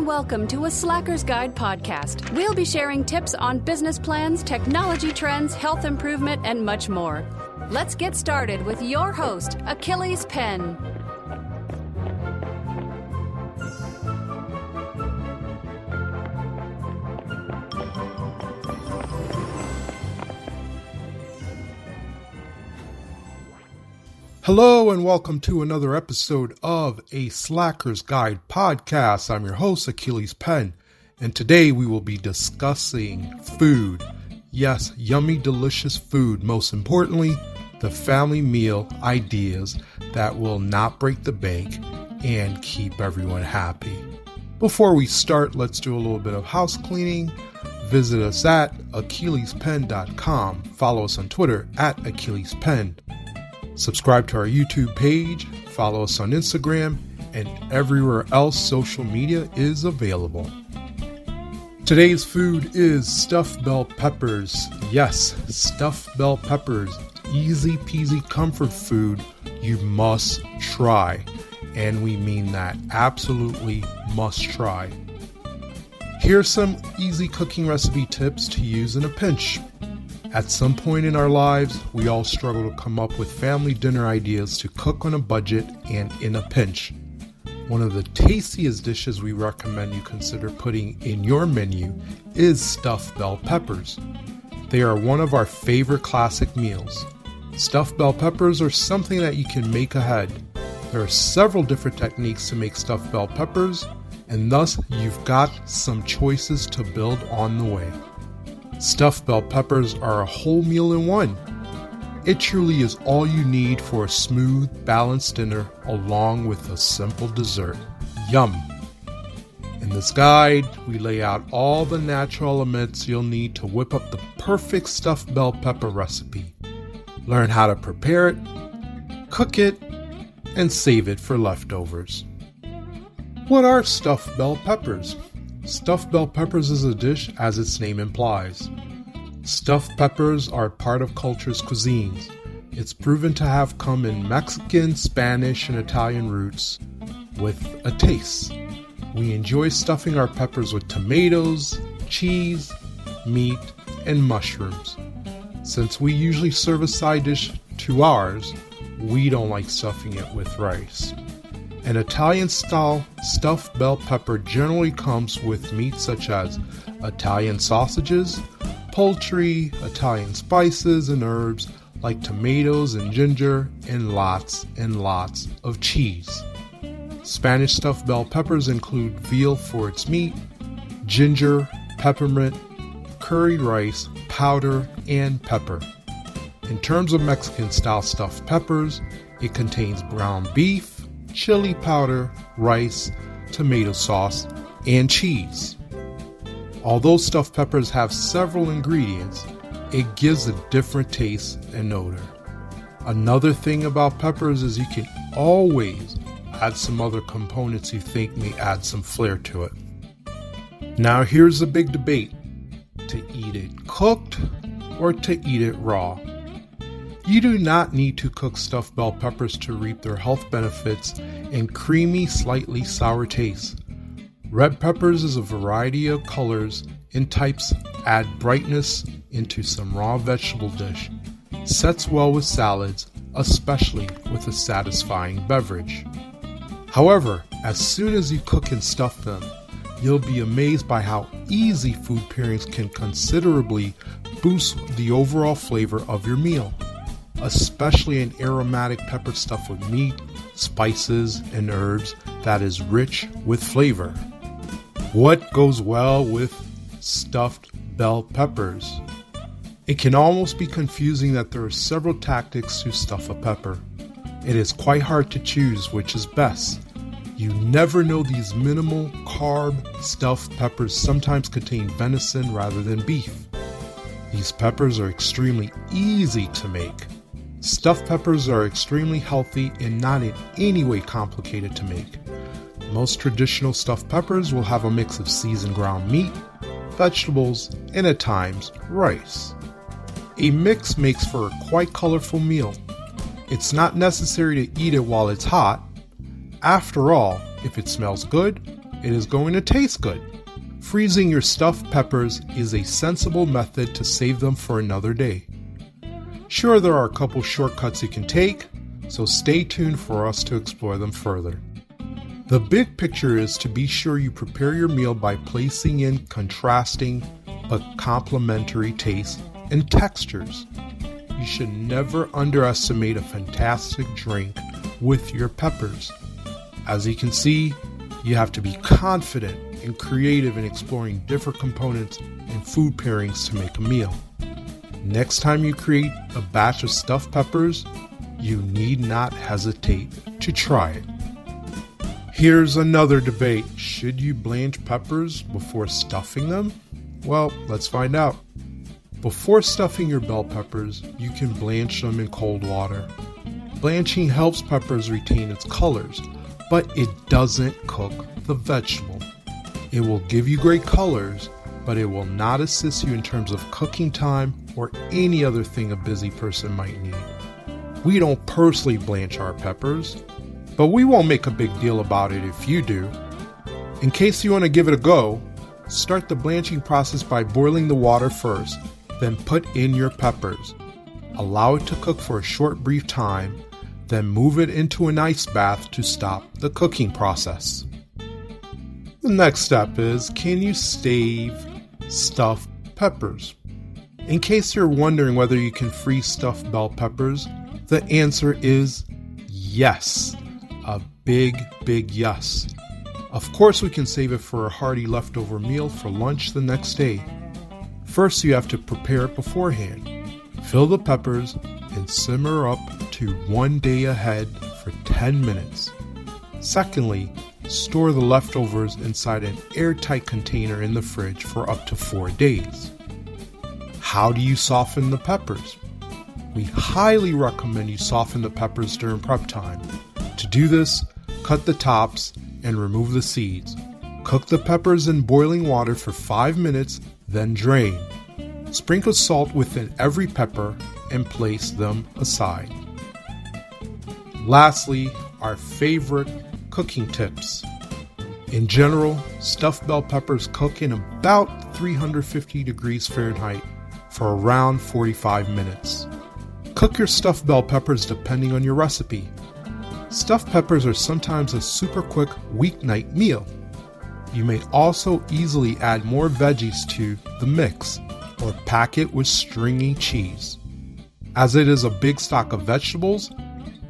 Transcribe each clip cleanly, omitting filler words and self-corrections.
and welcome to a Slacker's Guide podcast. We'll be sharing tips on business plans, technology trends, health improvement, and much more. Let's get started with your host, Achilles Penn. Hello and welcome to another episode of a Slacker's Guide podcast. I'm your host, Achilles Penn, and today we will be discussing food. Yes, yummy, delicious food. Most importantly, the family meal ideas that will not break the bank and keep everyone happy. Before we start, let's do a little bit of house cleaning. Visit us at AchillesPenn.com. Follow us on Twitter at AchillesPenn. Subscribe to our YouTube page, follow us on Instagram, and everywhere else social media is available. Today's food is stuffed bell peppers. Yes, stuffed bell peppers. Easy-peasy comfort food you must try. And we mean that absolutely must try. Here's some easy cooking recipe tips to use in a pinch. At some point in our lives, we all struggle to come up with family dinner ideas to cook on a budget and in a pinch. One of the tastiest dishes we recommend you consider putting in your menu is stuffed bell peppers. They are one of our favorite classic meals. Stuffed bell peppers are something that you can make ahead. There are several different techniques to make stuffed bell peppers, and thus you've got some choices to build on the way. Stuffed bell peppers are a whole meal in one. It truly is all you need for a smooth, balanced dinner along with a simple dessert. Yum! In this guide, we lay out all the natural elements you'll need to whip up the perfect stuffed bell pepper recipe. Learn how to prepare it, cook it, and save it for leftovers. What are stuffed bell peppers? Stuffed bell peppers is a dish as its name implies. Stuffed peppers are part of culture's cuisines. It's proven to have come in Mexican, Spanish, and Italian roots with a taste. We enjoy stuffing our peppers with tomatoes, cheese, meat, and mushrooms. Since we usually serve a side dish to ours, we don't like stuffing it with rice. An Italian-style stuffed bell pepper generally comes with meat such as Italian sausages, poultry, Italian spices, and herbs like tomatoes and ginger, and lots of cheese. Spanish stuffed bell peppers include veal for its meat, ginger, peppermint, curry rice, powder, and pepper. In terms of Mexican-style stuffed peppers, it contains ground beef, chili powder, rice, tomato sauce, and cheese. Although stuffed peppers have several ingredients, it gives a different taste and odor. Another thing about peppers is you can always add some other components you think may add some flair to it. Now here's the big debate: to eat it cooked or to eat it raw. You do not need to cook stuffed bell peppers to reap their health benefits and creamy, slightly sour taste. Red peppers is a variety of colors and types add brightness into some raw vegetable dish. Sets well with salads, especially with a satisfying beverage. However, as soon as you cook and stuff them, you'll be amazed by how easy food pairings can considerably boost the overall flavor of your meal. Especially an aromatic pepper stuffed with meat, spices, and herbs that is rich with flavor. What goes well with stuffed bell peppers? It can almost be confusing that there are several tactics to stuff a pepper. It is quite hard to choose which is best. You never know these minimal carb stuffed peppers sometimes contain venison rather than beef. These peppers are extremely easy to make. Stuffed peppers are extremely healthy and not in any way complicated to make. Most traditional stuffed peppers will have a mix of seasoned ground meat, vegetables, and at times, rice. A mix makes for a quite colorful meal. It's not necessary to eat it while it's hot. After all, if it smells good, it is going to taste good. Freezing your stuffed peppers is a sensible method to save them for another day. Sure, there are a couple shortcuts you can take, so stay tuned for us to explore them further. The big picture is to be sure you prepare your meal by placing in contrasting but complementary tastes and textures. You should never underestimate a fantastic drink with your peppers. As you can see, you have to be confident and creative in exploring different components and food pairings to make a meal. Next time you create a batch of stuffed peppers, you need not hesitate to try it. Here's another debate. Should you blanch peppers before stuffing them? Well, let's find out. Before stuffing your bell peppers, you can blanch them in cold water. Blanching helps peppers retain its colors, but it doesn't cook the vegetable. It will give you great colors, but it will not assist you in terms of cooking time or any other thing a busy person might need. We don't personally blanch our peppers, but we won't make a big deal about it if you do. In case you want to give it a go, start the blanching process by boiling the water first, then put in your peppers. Allow it to cook for a short brief time, then move it into an ice bath to stop the cooking process. The next step is, can you save stuffed peppers? In case you're wondering whether you can freeze stuffed bell peppers, the answer is yes. A big yes. Of course, we can save it for a hearty leftover meal for lunch the next day. First, you have to prepare it beforehand. Fill the peppers and simmer up to 1 day ahead for 10 minutes. Secondly, store the leftovers inside an airtight container in the fridge for up to 4 days. How do you soften the peppers? We highly recommend you soften the peppers during prep time. To do this, cut the tops and remove the seeds. Cook the peppers in boiling water for 5 minutes, then drain. Sprinkle salt within every pepper and place them aside. Lastly, our favorite cooking tips. In general, stuffed bell peppers cook in about 350 degrees Fahrenheit for around 45 minutes. Cook your stuffed bell peppers depending on your recipe. Stuffed peppers are sometimes a super quick weeknight meal. You may also easily add more veggies to the mix or pack it with stringy cheese. As it is a big stock of vegetables,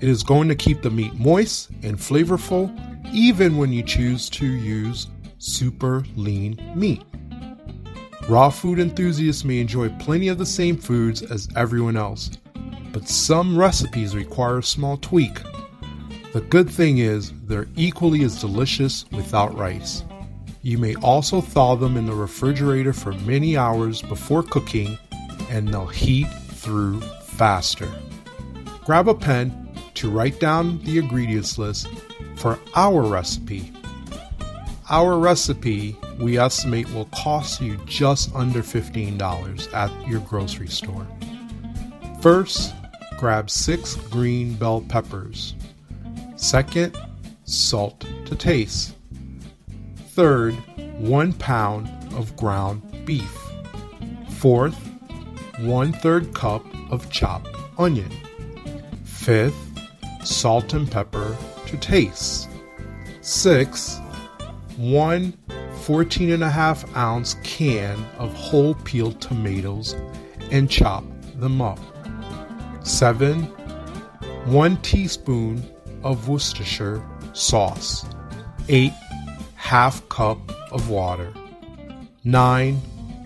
it is going to keep the meat moist and flavorful even when you choose to use super lean meat. Raw food enthusiasts may enjoy plenty of the same foods as everyone else, but some recipes require a small tweak. The good thing is they're equally as delicious without rice. You may also thaw them in the refrigerator for many hours before cooking, and they'll heat through faster. Grab a pen to write down the ingredients list for our recipe. Our recipe, we estimate, will cost you just under $15 at your grocery store. First, grab 6 green bell peppers. Second, salt to taste. Third, 1 pound of ground beef. Fourth, 1/3 cup of chopped onion. Fifth, salt and pepper to taste. Sixth, 1 14.5 ounce can of whole peeled tomatoes and chop them up. 7, 1 teaspoon of Worcestershire sauce. 8, half cup of water. 9,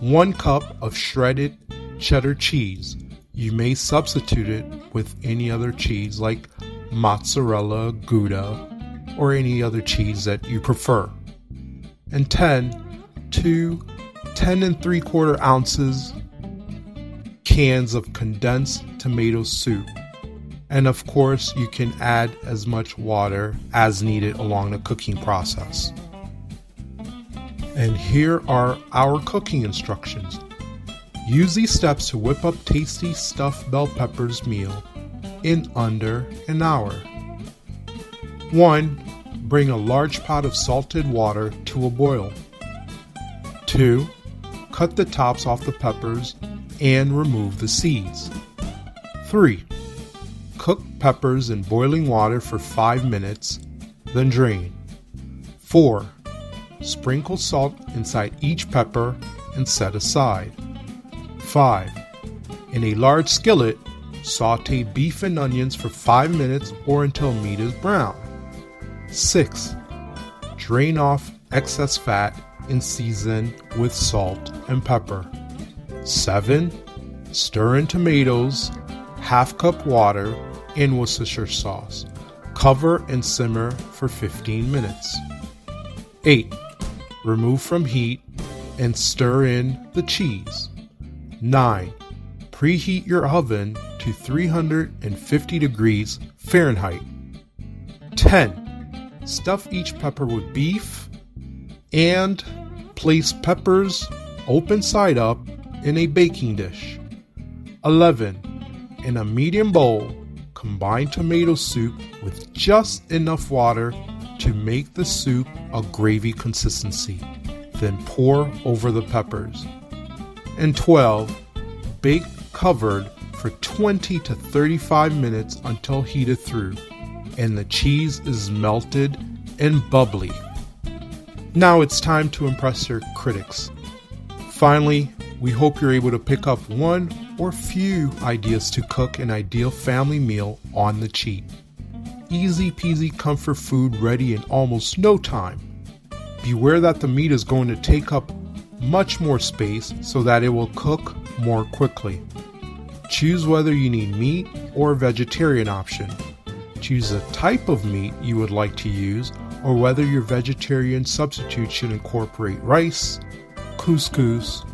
1 cup of shredded cheddar cheese. You may substitute it with any other cheese like mozzarella, Gouda, or any other cheese that you prefer. And 10 3/4 ounces cans of condensed tomato soup. And of course, you can add as much water as needed along the cooking process. And here are our cooking instructions. Use these steps to whip up tasty stuffed bell peppers meal in under an hour. 1. bring a large pot of salted water to a boil. 2. Cut the tops off the peppers and remove the seeds. 3. Cook peppers in boiling water for 5 minutes, then drain. 4. Sprinkle salt inside each pepper and set aside. 5. In a large skillet, saute beef and onions for 5 minutes or until meat is brown. 6. Drain off excess fat and season with salt and pepper. 7. Stir in tomatoes, half cup water, and Worcestershire sauce. Cover and simmer for 15 minutes. 8. Remove from heat and stir in the cheese. 9. Preheat your oven to 350 degrees Fahrenheit. 10. Stuff each pepper with beef and place peppers open side up in a baking dish. 11. In a medium bowl, combine tomato soup with just enough water to make the soup a gravy consistency. Then pour over the peppers. And 12. Bake covered for 20 to 35 minutes until heated through and the cheese is melted and bubbly. Now it's time to impress your critics. Finally, we hope you're able to pick up one or few ideas to cook an ideal family meal on the cheap. Easy-peasy comfort food ready in almost no time. Beware that the meat is going to take up much more space so that it will cook more quickly. Choose whether you need meat or a vegetarian option. Choose the type of meat you would like to use or whether your vegetarian substitute should incorporate rice, couscous,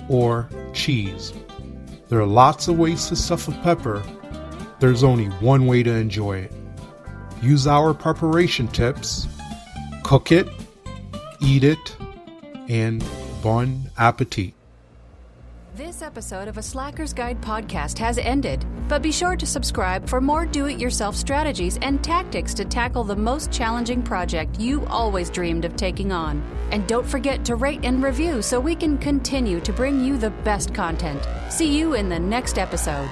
or cheese. There are lots of ways to stuff a pepper. There's only one way to enjoy it. Use our preparation tips, cook it, eat it, and bon appetit. This episode of A Slacker's Guide podcast has ended, but be sure to subscribe for more do-it-yourself strategies and tactics to tackle the most challenging project you always dreamed of taking on. And don't forget to rate and review so we can continue to bring you the best content. See you in the next episode.